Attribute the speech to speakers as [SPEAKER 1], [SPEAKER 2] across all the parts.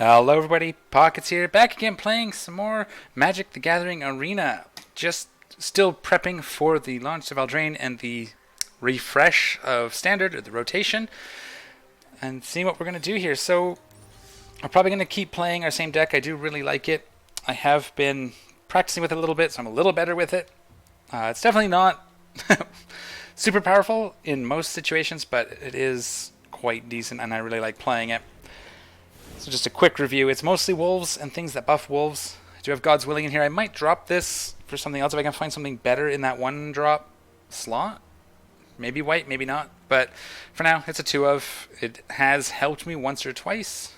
[SPEAKER 1] Hello everybody, Pockets here, back again playing some more Magic the Gathering Arena. Just still prepping for the launch of Eldraine and the refresh of Standard, or the rotation, and seeing what we're going to do here. So, I'm probably going to keep playing our same deck. I do really like it. I have been practicing with it a little bit, so I'm a little better with it. It's definitely not super powerful in most situations, but it is quite decent, and I really like playing it. So just a quick review. It's mostly wolves and things that buff wolves. I do have God's Willing in here. I might drop this for something else if I can find something better in that one drop slot. Maybe white, maybe not. But for now, it's a 2 of. It has helped me once or twice.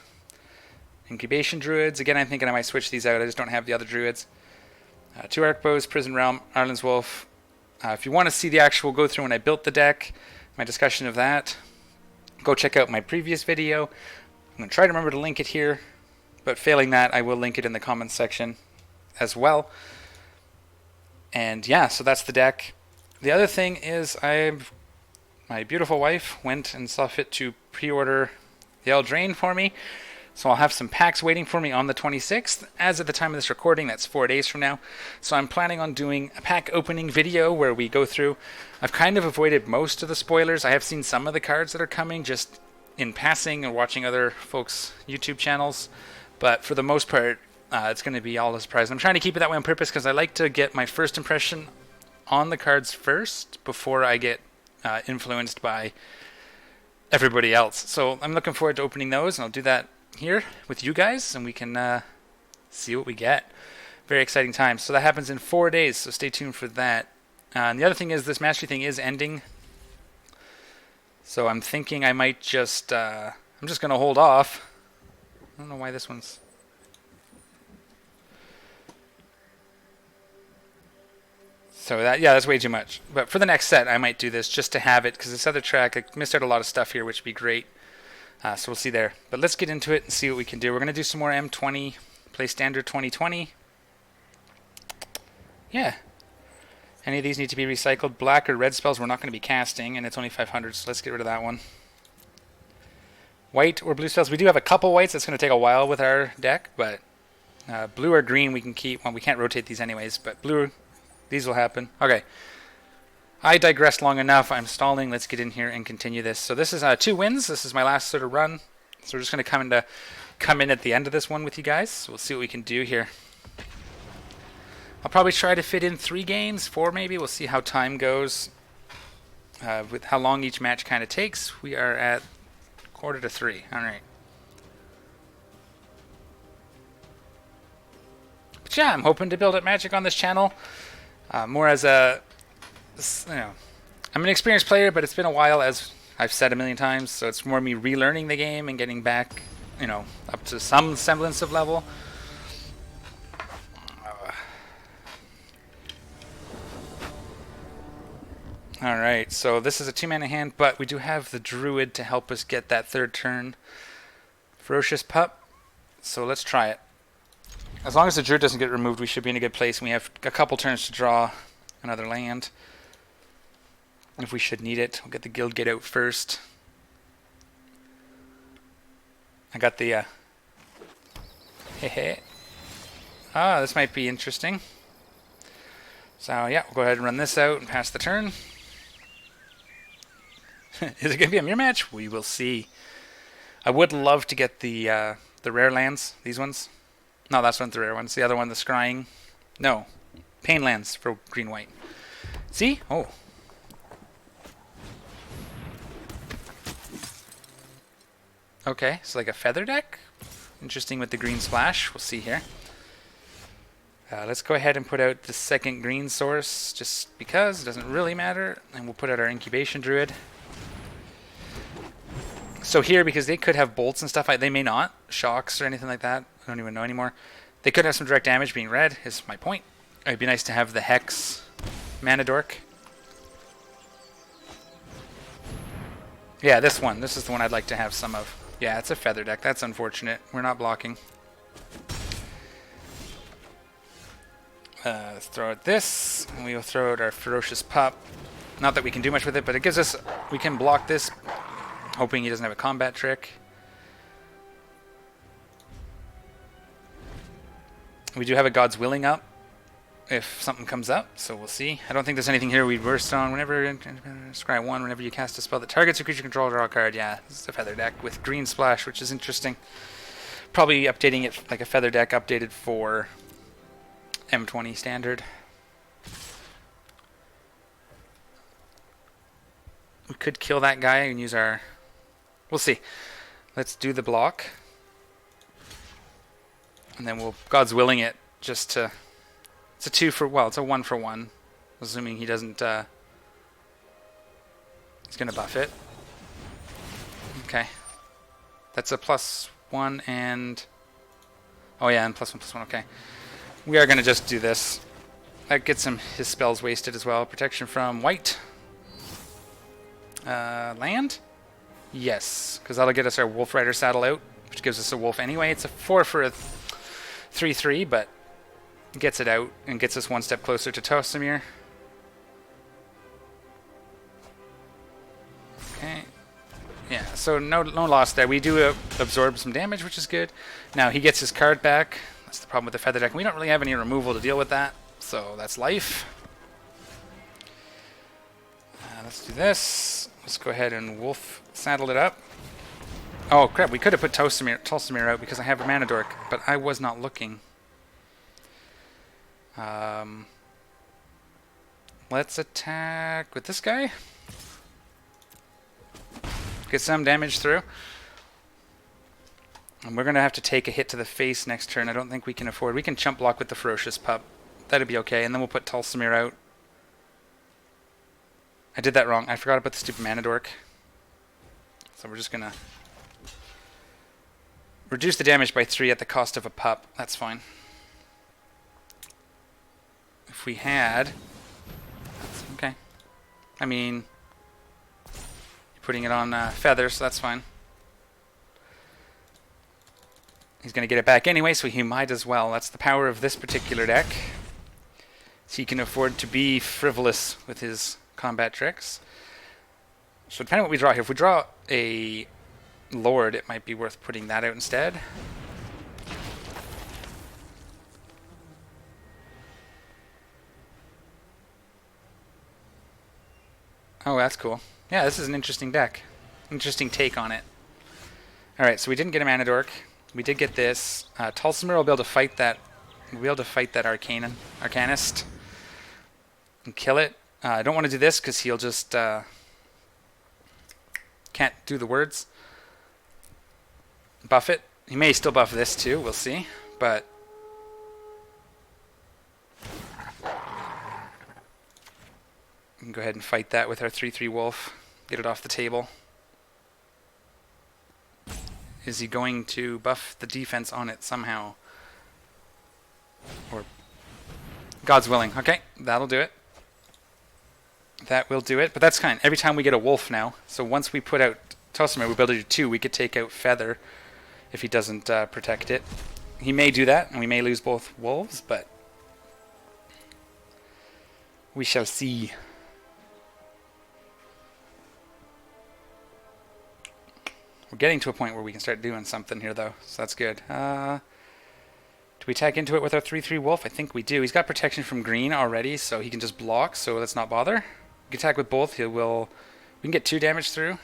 [SPEAKER 1] Incubation Druids. Again, I'm thinking I might switch these out. I just don't have the other Druids. 2 Arkbows, Prison Realm, Arlinn's Wolf. If you want to see the actual go through when I built the deck, my discussion of that, go check out my previous video. I'm going to try to remember to link it here, but failing that, I will link it in the comments section as well. And yeah, so that's the deck. The other thing is my beautiful wife went and saw fit to pre-order the Eldraine for me. So I'll have some packs waiting for me on the 26th. As at the time of this recording, that's 4 days from now. So I'm planning on doing a pack opening video where we go through. I've kind of avoided most of the spoilers. I have seen some of the cards that are coming just in passing and watching other folks' YouTube channels, but for the most part, it's going to be all a surprise. I'm trying to keep it that way on purpose because I like to get my first impression on the cards first before I get influenced by everybody else. So I'm looking forward to opening those, and I'll do that here with you guys, and we can see what we get. Very exciting time. So that happens in 4 days, so stay tuned for that. And the other thing is this mastery thing is ending. So I'm thinking I might just, I'm just going to hold off. I don't know why this one's... So that, yeah, that's way too much. But for the next set, I might do this just to have it, because this other track, I missed out a lot of stuff here, which would be great. So we'll see there. But let's get into it and see what we can do. We're going to do some more M20, play Standard 2020. Yeah. Any of these need to be recycled. Black or red spells we're not going to be casting, and it's only 500, so let's get rid of that one. White or blue spells. We do have a couple whites. That's going to take a while with our deck, but blue or green we can keep. Well, we can't rotate these anyways, but blue, these will happen. Okay. I digressed long enough. I'm stalling. Let's get in here and continue this. So this is 2 wins. This is my last sort of run. So we're just going to come in at the end of this one with you guys. So we'll see what we can do here. I'll probably try to fit in 3 games, 4 maybe. We'll see how time goes with how long each match kind of takes. We are at 2:45. All right. But yeah, I'm hoping to build up Magic on this channel more as a, you know, I'm an experienced player, but it's been a while, as I've said a million times. So it's more me relearning the game and getting back, you know, up to some semblance of level. Alright, so this is a 2-mana hand, but we do have the Druid to help us get that 3rd turn. Ferocious Pup. So let's try it. As long as the Druid doesn't get removed, we should be in a good place. And we have a couple turns to draw another land. If we should need it, we'll get the Guildgate out first. I got the... Ah, this might be interesting. So yeah, we'll go ahead and run this out and pass the turn. Is it going to be a mirror match? We will see. I would love to get the rare lands. These ones. No, that's one of the rare ones. The other one, the scrying. No. Pain lands for green-white. See? Oh. Okay, so like a feather deck. Interesting with the green splash. We'll see here. Let's go ahead and put out the 2nd green source, just because it doesn't really matter. And we'll put out our Incubation Druid. So here, because they could have bolts and stuff, they may not. Shocks or anything like that. I don't even know anymore. They could have some direct damage being red, is my point. It'd be nice to have the Hex Mana Dork. Yeah, this one. This is the one I'd like to have some of. Yeah, it's a feather deck. That's unfortunate. We're not blocking. Let's throw out this, and we will throw out our Ferocious Pup. Not that we can do much with it, but it gives us... We can block this, hoping he doesn't have a combat trick. We do have a God's Willing up if something comes up, so we'll see. I don't think there's anything here we'd burst on. Whenever scry 1, whenever you cast a spell that targets a creature control, draw a card. Yeah, this is a feather deck with green splash, which is interesting. Probably updating it like a feather deck updated for M20 standard. We could kill that guy and use our... We'll see. Let's do the block. And then we'll God's Willing it just to... It's a 2 for... Well, it's a 1 for 1. Assuming he doesn't... He's going to buff it. Okay. That's a +1 and... Oh yeah, and +1/+1. Okay. We are going to just do this. That gets him his spells wasted as well. Protection from white. Land? Yes, because that'll get us our Wolfrider saddle out, which gives us a wolf anyway. It's a 4 for a 3/3, but gets it out and gets us one step closer to Tolsimir. Okay. Yeah, so no loss there. We do absorb some damage, which is good. Now he gets his card back. That's the problem with the feather deck. We don't really have any removal to deal with that, so that's life. Let's do this. Let's go ahead and wolf saddle it up. Oh crap, we could have put Tolsimir out because I have a mana dork, but I was not looking. Let's attack with this guy. Get some damage through. And we're going to have to take a hit to the face next turn. I don't think we can afford. We can chump block with the Ferocious Pup. That'd be okay. And then we'll put Tolsimir out. I did that wrong. I forgot about the stupid mana dork. So we're just going to reduce the damage by 3 at the cost of a pup. That's fine. If we had... Okay. I mean... Putting it on feather, so that's fine. He's going to get it back anyway, so he might as well. That's the power of this particular deck. So he can afford to be frivolous with his combat tricks. So depending on what we draw here, if we draw a Lord, it might be worth putting that out instead. Oh, that's cool. Yeah, this is an interesting deck. Interesting take on it. Alright, so we didn't get a mana dork. We did get this. Tolsimir will be able to fight that. We'll be able to fight that Arcanist and kill it. I don't want to do this because he'll just can't do the words. Buff it. He may still buff this too. We'll see. But we can go ahead and fight that with our 3/3 wolf. Get it off the table. Is he going to buff the defense on it somehow? Or God's Willing. Okay, that'll do it. That will do it. But that's kind. Every time we get a wolf now. So once we put out Tolsimir, we'll be able to do 2. We could take out Feather if he doesn't protect it. He may do that, and we may lose both wolves, but we shall see. We're getting to a point where we can start doing something here, though, so that's good. Do we attack into it with our 3/3 wolf? I think we do. He's got protection from green already, so he can just block, so let's not bother. We can attack with both. We can get 2 damage through.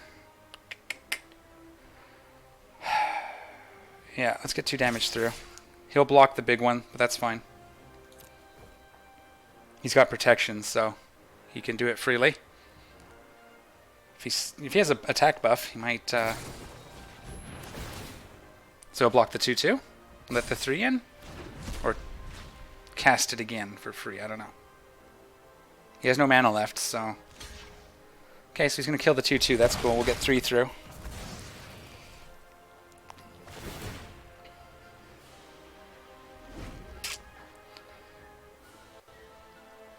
[SPEAKER 1] Yeah, let's get 2 damage through. He'll block the big one, but that's fine. He's got protection, so he can do it freely. If he has an attack buff, he might... So he'll block the 2/2? Let the 3 in? Or cast it again for free, I don't know. He has no mana left, so... Okay, so he's going to kill the 2/2, that's cool. We'll get 3 through.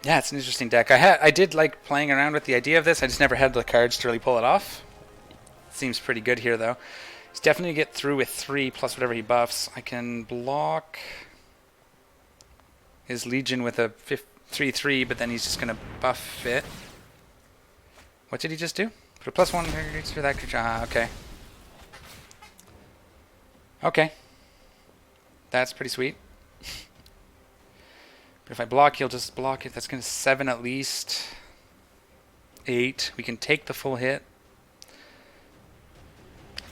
[SPEAKER 1] Yeah, it's an interesting deck. I did like playing around with the idea of this. I just never had the cards to really pull it off. Seems pretty good here, though. He's definitely get through with 3 plus whatever he buffs. I can block his Legion with a 3/3, but then he's just going to buff it. What did he just do? Put a +1 to that creature. Ah, okay. Okay. That's pretty sweet. But if I block, he'll just block it. That's going to 7 at least. 8. We can take the full hit.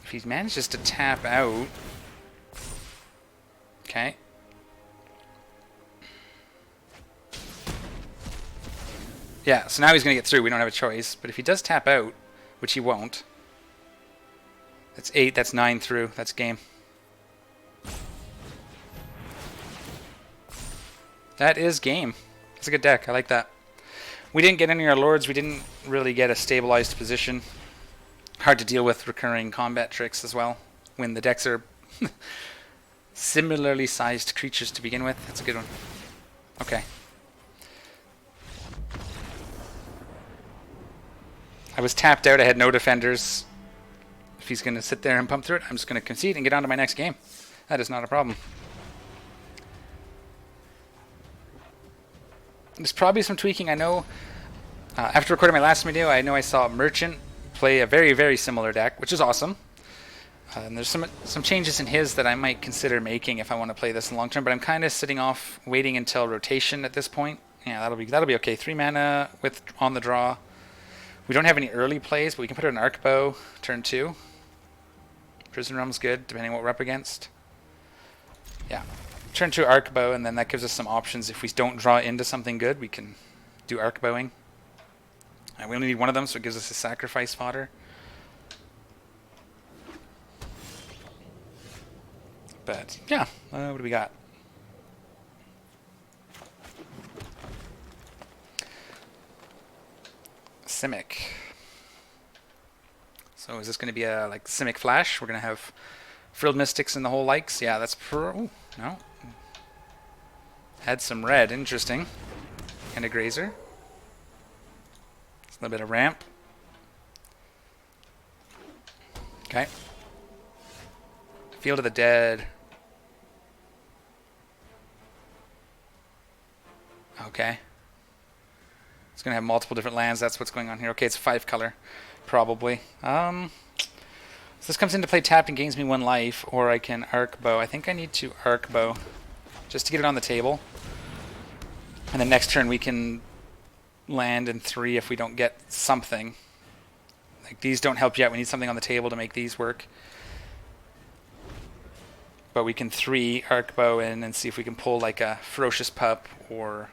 [SPEAKER 1] If he manages to tap out... Okay. Yeah, so now he's going to get through. We don't have a choice. But if he does tap out, which he won't... That's 8, that's 9 through. That's game. That is game. It's a good deck. I like that. We didn't get any of our lords. We didn't really get a stabilized position. Hard to deal with recurring combat tricks as well when the decks are similarly sized creatures to begin with. That's a good one. Okay. I was tapped out. I had no defenders. If he's going to sit there and pump through it, I'm just going to concede and get on to my next game. That is not a problem. There's probably some tweaking. I know after recording my last video, I know I saw Merchant play a very, very similar deck, which is awesome. And there's some changes in his that I might consider making if I want to play this in the long term, but I'm kind of sitting off, waiting until rotation at this point. Yeah, that'll be okay. 3 mana with on the draw. We don't have any early plays, but we can put an Arkbow turn 2. Prison Realm's good, depending on what we're up against. Yeah. Turn 2 Arkbow, and then that gives us some options. If we don't draw into something good, we can do Arkbowing. We only need one of them, so it gives us a sacrifice fodder. But, yeah, what do we got? Simic. So is this going to be a like Simic Flash? We're going to have Frilled Mystics and the whole likes? Yeah, that's ooh, no. Had some red, interesting. And a Grazer. A little bit of ramp. Okay. Field of the Dead. Okay. It's going to have multiple different lands. That's what's going on here. Okay, it's 5 color, probably. So this comes into play tapped and gains me 1 life, or I can Arkbow. I think I need to Arkbow just to get it on the table. And then next turn we can land in 3 if we don't get something. Like these don't help yet. We need something on the table to make these work. But we can 3 Arkbow in and see if we can pull like a Ferocious Pup or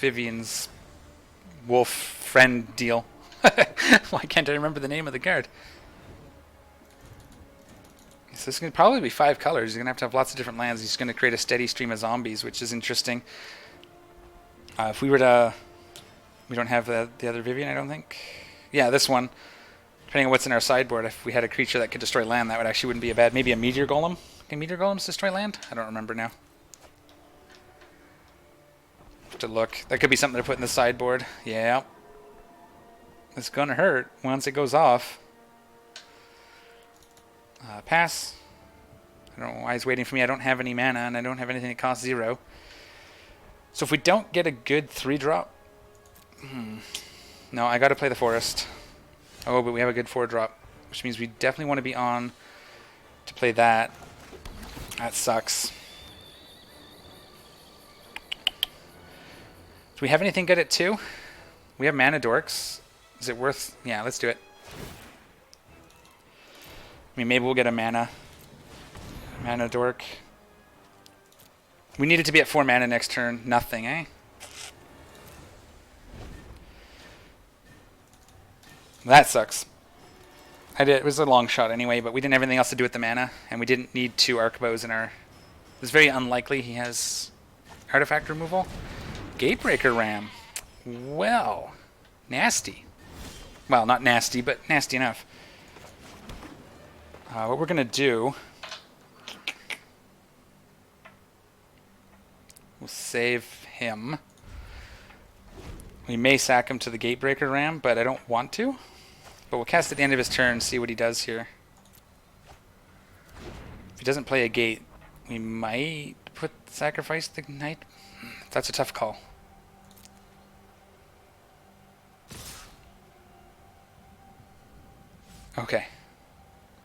[SPEAKER 1] Vivien's Wolf Friend deal. Why can't I remember the name of the card? So this is going to probably be 5 colors. He's going to have lots of different lands. He's going to create a steady stream of zombies, which is interesting. If we were to... We don't have the other Vivien, I don't think. Yeah, this one. Depending on what's in our sideboard, if we had a creature that could destroy land, that actually wouldn't be a bad... Maybe a Meteor Golem? Can Meteor Golems destroy land? I don't remember now. Have to look. That could be something to put in the sideboard. Yeah. It's going to hurt once it goes off. Pass. I don't know why he's waiting for me. I don't have any mana, and I don't have anything that costs 0. So if we don't get a good 3-drop... No, I got to play the Forest. Oh, but we have a good 4-drop, which means we definitely want to be on to play that. That sucks. Do we have anything good at 2? We have Mana Dorks. Is it worth... Yeah, let's do it. I mean, maybe we'll get a Mana Dork. We need it to be at 4 mana next turn. Nothing, eh? That sucks. It was a long shot anyway, but we didn't have anything else to do with the mana, and we didn't need 2 Arkbows in our... It's very unlikely he has artifact removal. Gatebreaker Ram. Well, nasty. Well, not nasty, but nasty enough. What we're going to do... We'll save him. We may sack him to the Gatebreaker Ram, but I don't want to. But we'll cast at the end of his turn and see what he does here. If he doesn't play a gate, we might sacrifice the knight. That's a tough call. Okay.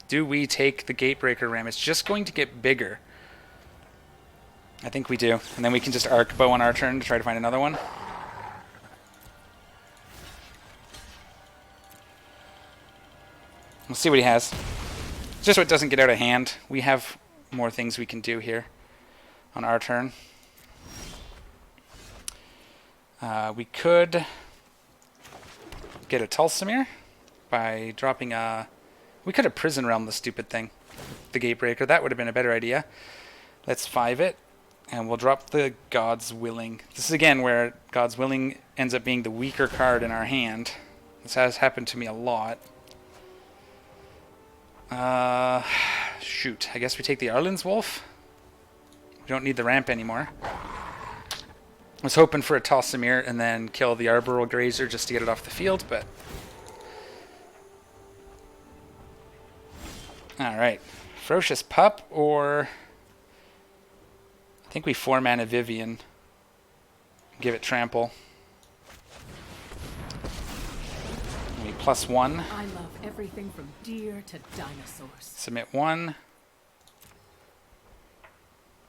[SPEAKER 1] Do we take the Gatebreaker Ram? It's just going to get bigger. I think we do. And then we can just Arkbow on our turn to try to find another one. We'll see what he has. Just so it doesn't get out of hand. We have more things we can do here on our turn. We could get a Tolsimir by dropping a... We could have Prison Realm the stupid thing. The Gatebreaker. That would have been a better idea. Let's 5 it. And we'll drop the God's Willing. This is again where God's Willing ends up being the weaker card in our hand. This has happened to me a lot. Shoot. I guess we take the Arlinn's Wolf. We don't need the ramp anymore. I was hoping for a Tolsimir and then kill the Arbor Grazer just to get it off the field, but... Alright. Ferocious Pup or... I think we 4-mana Vivien. Give it Trample. We +1.
[SPEAKER 2] I love everything from deer to dinosaurs.
[SPEAKER 1] Submit 1.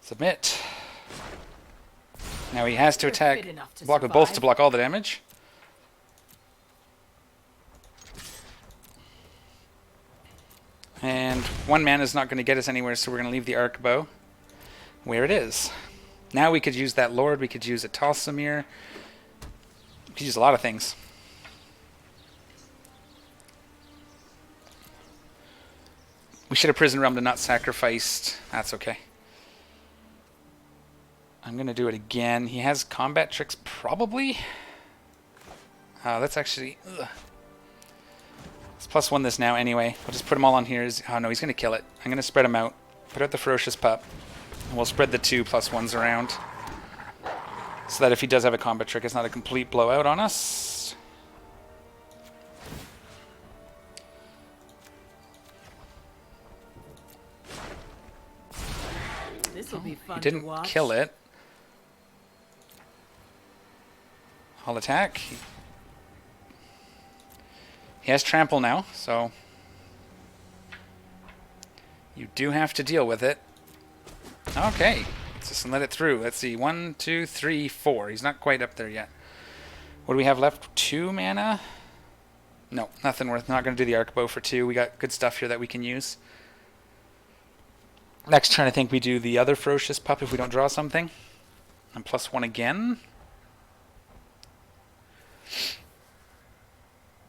[SPEAKER 1] Submit. Now he has to attack, block with both to block all the damage. And 1 mana is not going to get us anywhere, so we're going to leave the Arkbow where it is. Now we could use that Lord, we could use a Tolsimir. We could use a lot of things. We should have Prison Realm to not sacrificed. That's okay. I'm going to do it again. He has combat tricks, probably. Let's actually... Let's +1 this now anyway. We'll just put them all on here. Oh no, he's going to kill it. I'm going to spread them out. Put out the Ferocious Pup. And we'll spread the 2 +1s around. So that if he does have a combat trick, it's not a complete blowout on us.
[SPEAKER 2] This will be fun.
[SPEAKER 1] He didn't kill it. I'll attack. He has Trample now, so you do have to deal with it. Okay, let's just let it through. Let's see, 1, 2, 3, 4. He's not quite up there yet. What do we have left? 2 mana? No, nothing worth. Not going to do the Arkbow for 2. We got good stuff here that we can use. Next turn, I think we do the other Ferocious Pup if we don't draw something. And +1 again.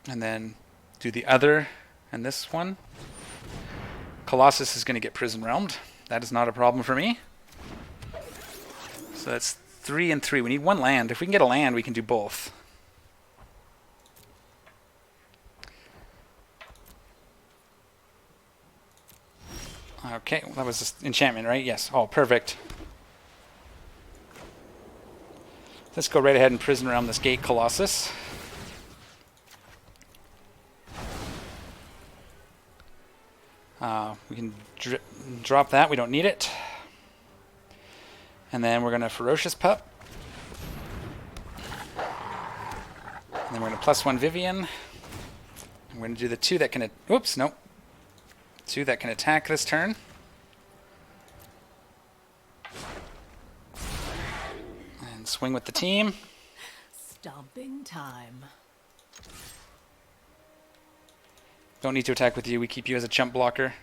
[SPEAKER 1] And then do the other and this one. Colossus is going to get Prison Realmed. That is not a problem for me. So that's 3 and 3. We need 1 land. If we can get a land, we can do both. Okay, well, that was just enchantment, right? Yes. Oh, perfect. Let's go right ahead and Prison Realm this Gate Colossus. We can drop that. We don't need it. And then we're going to Ferocious Pup. And then we're going to +1 Vivien. And we're going to do the 2 that can... Whoops, nope. 2 that can attack this turn. And swing with the team.
[SPEAKER 2] Stomping time.
[SPEAKER 1] Don't need to attack with you. We keep you as a chump blocker.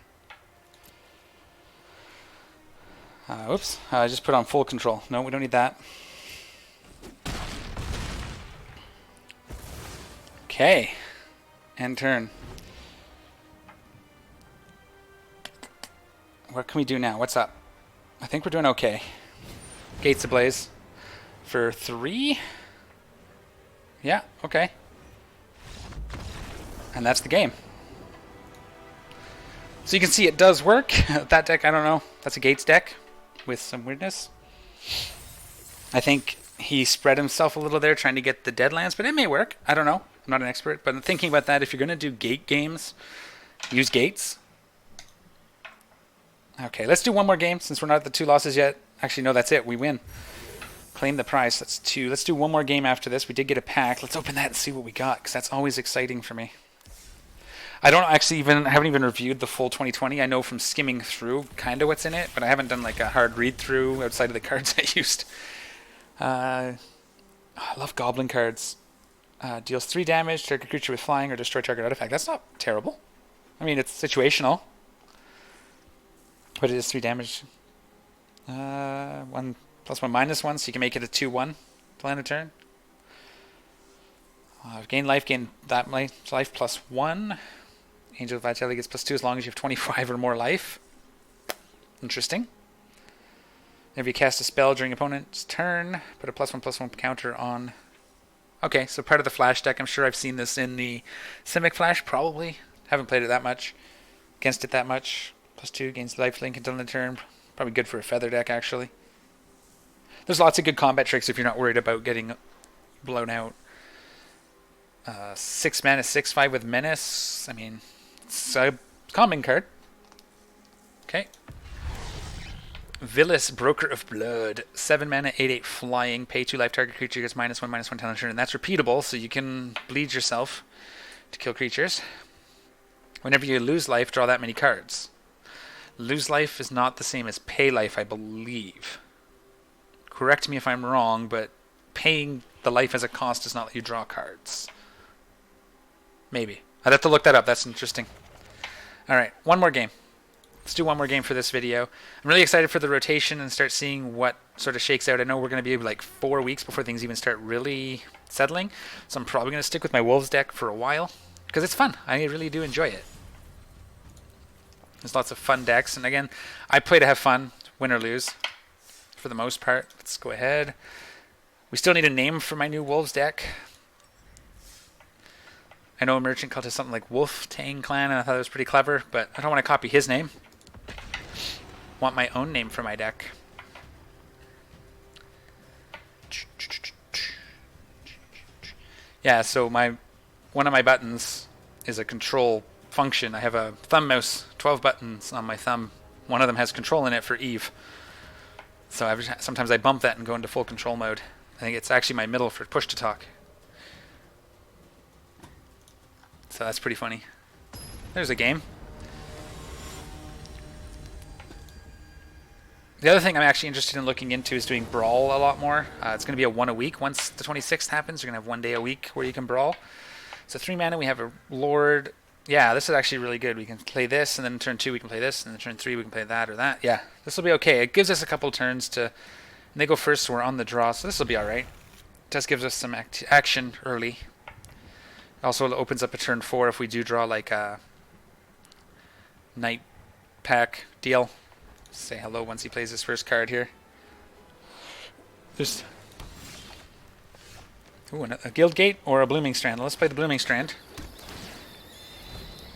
[SPEAKER 1] Oops. I just put on full control. No, we don't need that. Okay. End turn. What can we do now? What's up? I think we're doing okay. Gates Ablaze for 3. Yeah, okay. And that's the game. So you can see it does work. That deck, I don't know. That's a Gates deck with some weirdness. I think he spread himself a little there trying to get the Deadlands, but it may work. I don't know. I'm not an expert, but I'm thinking about that. If you're going to do Gate games, use Gates. Okay, let's do 1 more game since we're not at the 2 losses yet. Actually, no, that's it. We win. Claim the prize. That's 2. Let's do 1 more game after this. We did get a pack. Let's open that and see what we got, because that's always exciting for me. I don't actually haven't even reviewed the full 2020. I know from skimming through kind of what's in it, but I haven't done like a hard read through outside of the cards I used. I love goblin cards. Deals 3 damage to target creature with flying or destroy target artifact. That's not terrible. I mean, it's situational, but it is 3 damage. 1 plus 1 minus 1, so you can make it a 2/1 to land a turn. Gain life life plus 1. Angel of Vitality gets plus 2 as long as you have 25 or more life. Interesting. Whenever you cast a spell during opponent's turn, put a +1/+1 counter on. Okay, so part of the Flash deck. I'm sure I've seen this in the Simic Flash, probably. Haven't played it that much. Against it that much. +2 gains lifelink until the turn. Probably good for a feather deck, actually. There's lots of good combat tricks if you're not worried about getting blown out. 6 mana, 6/5 with Menace. I mean, it's a common card. Okay. Villis, Broker of Blood. 7 mana, 8/8 flying. Pay 2 life, target creature gets -1/-1 talent turn. And that's repeatable, so you can bleed yourself to kill creatures. Whenever you lose life, draw that many cards. Lose life is not the same as pay life, I believe. Correct me if I'm wrong, but paying the life as a cost does not let you draw cards. Maybe. I'd have to look that up. That's interesting. Alright, one more game. Let's do one more game for this video. I'm really excited for the rotation and start seeing what sort of shakes out. I know we're going to be like 4 weeks before things even start really settling. So I'm probably going to stick with my Wolves deck for a while. Because it's fun. I really do enjoy it. There's lots of fun decks. And again, I play to have fun, win or lose, for the most part. Let's go ahead. We still need a name for my new Wolves deck. I know a merchant called it something like Wolf Tang Clan, and I thought it was pretty clever, but I don't want to copy his name. I want my own name for my deck. Yeah, so one of my buttons is a control function. I have a thumb mouse, 12 buttons on my thumb. One of them has control in it for Eve. So sometimes I bump that and go into full control mode. I think it's actually my middle for push to talk. So that's pretty funny. There's a game. The other thing I'm actually interested in looking into is doing Brawl a lot more. It's going to be a 1 a week. Once the 26th happens, you're going to have 1 day a week where you can Brawl. So 3 mana, we have a Lord. Yeah, this is actually really good. We can play this, and then turn 2 we can play this, and then turn 3 we can play that or that. Yeah, this will be okay. It gives us a couple turns to... And they go first, so we're on the draw, so this will be alright. It just gives us some action early. Also, it opens up a turn 4 if we do draw like a Nightpack deal. Say hello once he plays his first card here. There's a Guildgate or a Blooming Strand. Let's play the Blooming Strand.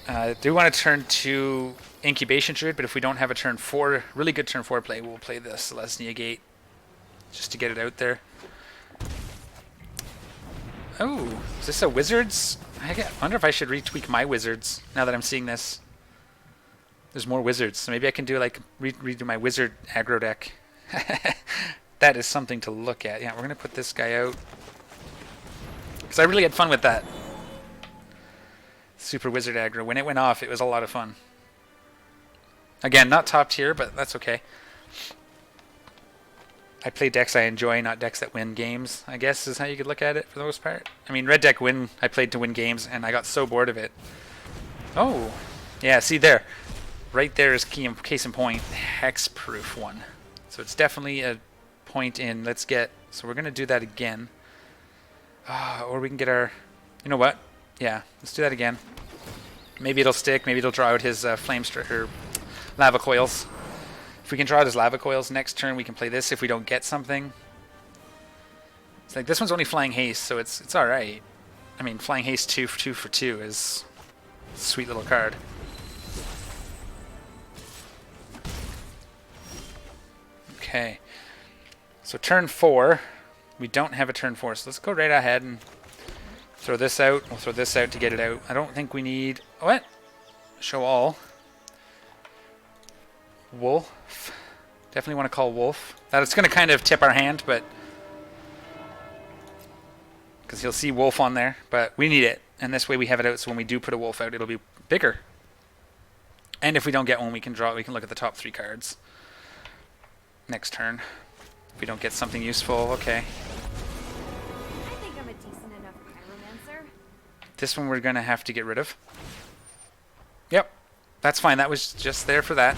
[SPEAKER 1] I do want to turn to Incubation Druid, but if we don't have a turn 4, really good turn 4 play, we'll play the Selesnya Gate just to get it out there. Oh, is this a Wizards? I wonder if I should retweak my Wizards now that I'm seeing this. There's more Wizards, so maybe I can do like redo my Wizard aggro deck. That is something to look at. Yeah, we're gonna put this guy out because I really had fun with that. Super Wizard aggro. When it went off, it was a lot of fun. Again, not top tier, but that's okay. I play decks I enjoy, not decks that win games, I guess is how you could look at it for the most part. I mean, red deck I played to win games, and I got so bored of it. Oh, yeah, see there. Right there is case in point, hexproof one. So it's definitely a point in. So we're going to do that again. Or we can get our... You know what? Yeah, let's do that again. Maybe it'll stick. Maybe it'll draw out his lava coils. If we can draw out his lava coils next turn, we can play this if we don't get something. It's like this one's only flying haste, so it's all right. I mean, flying haste 2 for 2 is a sweet little card. Okay, so turn 4, we don't have a turn 4, so let's go right ahead and throw this out. We'll throw this out to get it out. I don't think we need... What? Show all. Wolf. Definitely want to call Wolf. That's going to kind of tip our hand, but... Because he'll see Wolf on there, but we need it. And this way we have it out, so when we do put a wolf out, it'll be bigger. And if we don't get one, we can draw. We can look at the top 3 cards next turn. If we don't get something useful, okay.
[SPEAKER 3] I think I'm a decent enough pyromancer.
[SPEAKER 1] This one we're going to have to get rid of. Yep. That's fine. That was just there for that.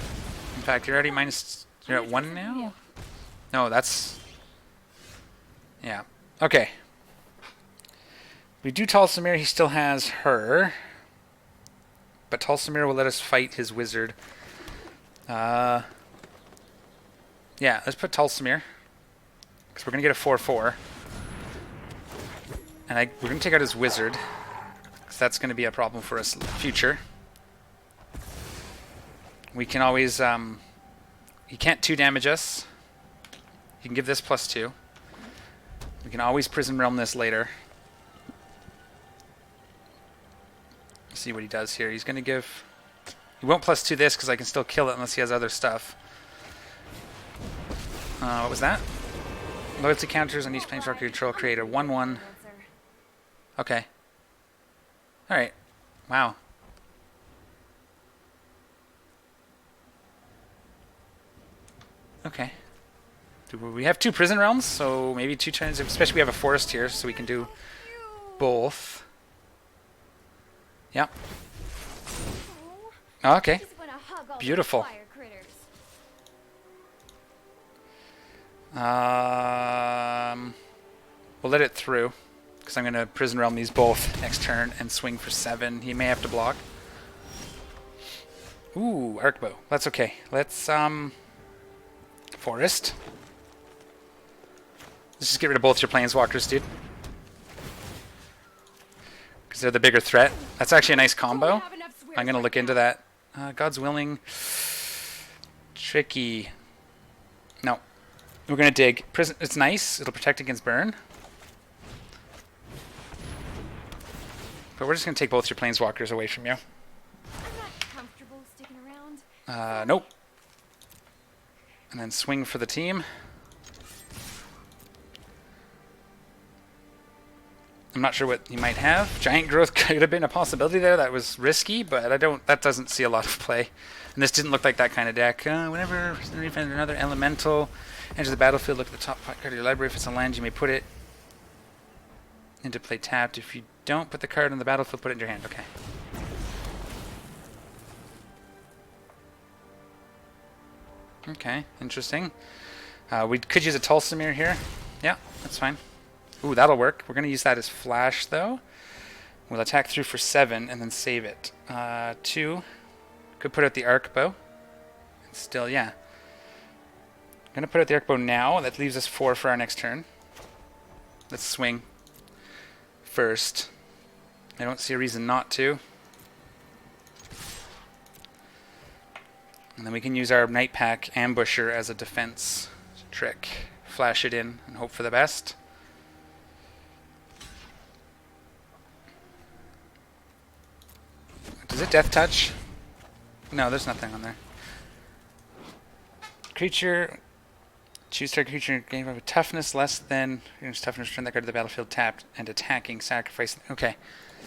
[SPEAKER 1] In fact, you're already minus... You're at 1 now? No, that's... Yeah. Okay. We do Tolsimir. He still has her. But Tolsimir will let us fight his wizard. Yeah, let's put Tolsimir. Because we're going to get a 4/4. And we're going to take out his wizard. Because that's going to be a problem for us in the future. We can always... he can't 2 damage us. He can give this +2. We can always Prison Realm this later. Let's see what he does here. He's going to give... He won't +2 this because I can still kill it unless he has other stuff. What was that? Loyalty counters on each planeswalker you control create a 1/1. Okay. Alright. Wow. Okay. We have 2 Prison Realms, so maybe 2 turns, especially we have a forest here, so we can do both. Yep. Oh, okay. Beautiful. We'll let it through, because I'm going to Prison Realm these both next turn and swing for 7. He may have to block. Ooh, Arkbow. That's okay. Let's, Forest. Let's just get rid of both your Planeswalkers, dude. Because they're the bigger threat. That's actually a nice combo. I'm going to look into that. God's Willing. Tricky. No. We're going to dig. Prison. It's nice. It'll protect against burn. But we're just going to take both your Planeswalkers away from you.
[SPEAKER 3] I'm not comfortable sticking around.
[SPEAKER 1] Nope. And then swing for the team. I'm not sure what he might have. Giant Growth could have been a possibility there. That was risky, but that doesn't see a lot of play. And this didn't look like that kind of deck. Whenever another elemental enters the battlefield, look at the top card of your library. If it's a land, you may put it into play tapped. If you don't put the card on the battlefield, put it in your hand. Okay. Okay, interesting. We could use a Tolsimir here. Yeah, that's fine. Ooh, that'll work. We're going to use that as flash, though. We'll attack through for 7 and then save it. 2. Could put out the Arkbow. And still, yeah. I'm going to put out the Arkbow now. That leaves us 4 for our next turn. Let's swing first. I don't see a reason not to. And then we can use our Nightpack Ambusher as a defense trick. Flash it in and hope for the best. Does it Death Touch? No, there's nothing on there. Creature. Choose target creature game of a toughness less than toughness. Return that card to the battlefield tapped and attacking. Sacrifice. Okay.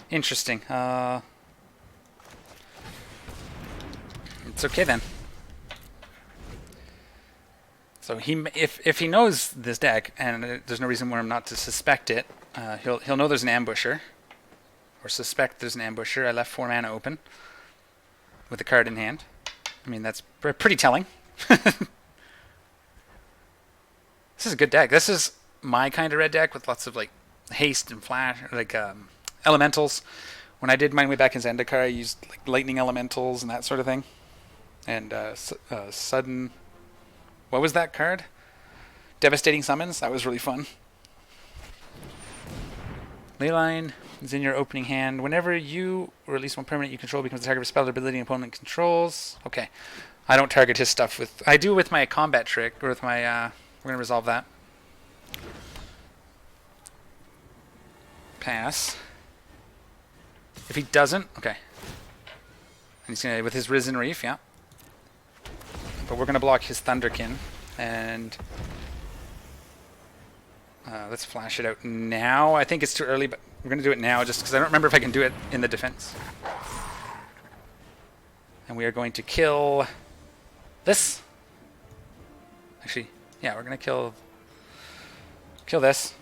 [SPEAKER 1] Interesting. It's okay then. So if he knows this deck, and there's no reason for him not to suspect it, he'll know there's an Ambusher, or suspect there's an Ambusher. I left 4 mana open with the card in hand. I mean, that's pretty telling. This is a good deck. This is my kind of red deck with lots of like haste and flash, like elementals. When I did mine way back in Zendikar, I used like lightning elementals and that sort of thing. And sudden... What was that card? Devastating Summons. That was really fun. Leyline is in your opening hand. Whenever you release one permanent you control becomes the target of a spell or ability an opponent controls. Okay. I don't target his stuff with... I do with my combat trick, or with my... we're going to resolve that. Pass. If he doesn't... Okay. And he's going to... With his Risen Reef, yeah. But we're going to block his Thunderkin, and let's flash it out now. I think it's too early, but We're going to do it now just because I don't remember if I can do it in the defense. And we are going to kill this. Actually, yeah, we're going to kill this.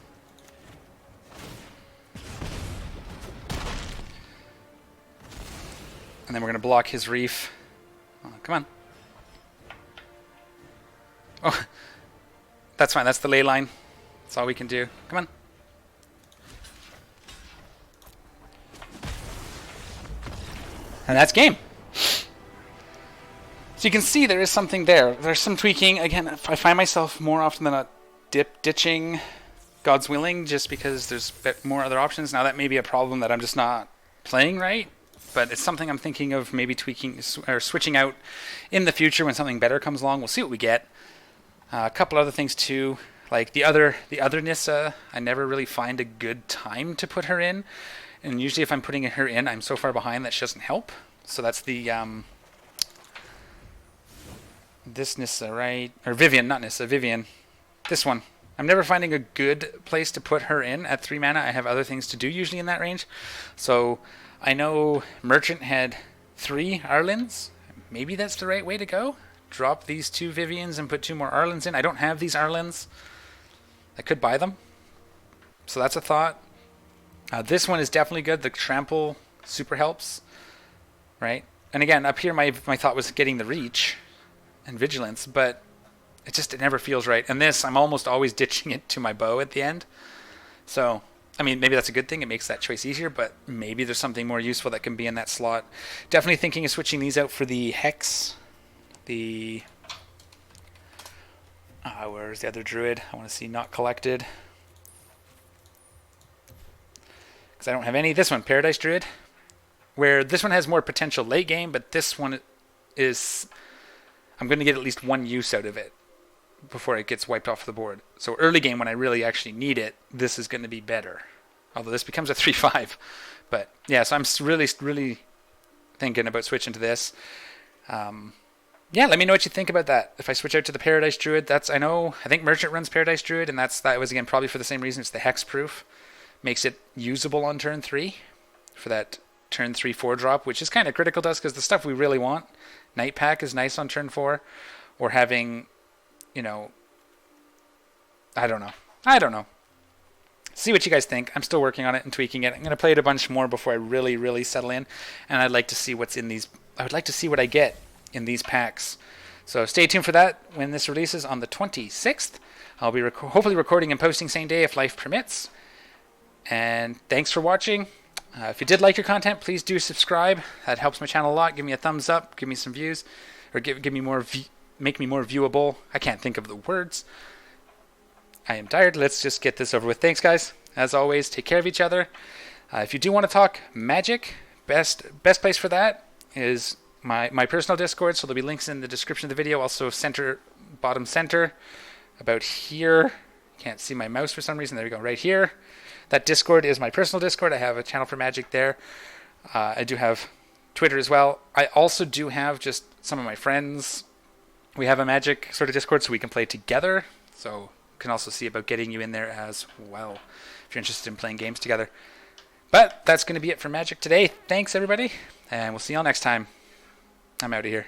[SPEAKER 1] And then we're going to block his reef. Oh, come on. Oh, that's fine. That's the ley line. That's all we can do. Come on. And that's game. So you can see there is something there. There's some tweaking. Again, I find myself more often than not ditching God's Willing just because there's more other options. Now that may be a problem that I'm just not playing right, but it's something I'm thinking of maybe tweaking or switching out in the future when something better comes along. We'll see what we get. A couple other things too, like the other Nissa, I never really find a good time to put her in. And usually if I'm putting her in, I'm so far behind that she doesn't help. So that's the, this Nissa, right? Or Vivien, not Nissa, Vivien. This one. I'm never finding a good place to put her in at 3 mana. I have other things to do usually in that range. So I know Merchant had 3 Arlins. Maybe that's the right way to go. Drop these 2 Viviens and put 2 more Arlins in. I don't have these Arlins. I could buy them. So that's a thought. This one is definitely good. The trample super helps, right? And again, up here my thought was getting the reach and vigilance, but it never feels right. And this, I'm almost always ditching it to my bow at the end. So, I mean, maybe that's a good thing. It makes that choice easier, but maybe there's something more useful that can be in that slot. Definitely thinking of switching these out for the Hex. The... where's the other Druid? I want to see not collected. I don't have any. This one, Paradise Druid, where this one has more potential late game, but this one is, I'm going to get at least one use out of it before it gets wiped off the board. So early game, when I really actually need it, this is going to be better. Although this becomes a 3/5. But yeah, so I'm really thinking about switching to this. Yeah, let me know what you think about that. If I switch out to the Paradise Druid, I think Merchant runs Paradise Druid, and that was again probably for the same reason. It's the hex proof. Makes it usable on turn 3 for that turn 3/4 drop, which is kind of critical to us because the stuff we really want, Nightpack is nice on turn 4, or having, I don't know. See what you guys think. I'm still working on it and tweaking it. I'm going to play it a bunch more before I really settle in, and I'd like to see what's in these. I would like to see what I get in these packs. So stay tuned for that when this releases on the 26th. I'll be hopefully recording and posting same day if life permits. And thanks for watching. If you did like your content, please do subscribe. That helps my channel a lot. Give me a thumbs up. Give me some views, or give me more. Make me more viewable. I can't think of the words. I am tired. Let's just get this over with. Thanks, guys. As always, take care of each other. If you do want to talk Magic, best place for that is my personal Discord. So there'll be links in the description of the video. Also bottom center, about here. Can't see my mouse for some reason. There we go. Right here. That Discord is my personal Discord. I have a channel for Magic there. I do have Twitter as well. I also do have just some of my friends. We have a Magic sort of Discord so we can play together. So can also see about getting you in there as well if you're interested in playing games together. But that's going to be it for Magic today. Thanks, everybody, and we'll see y'all next time. I'm out of here.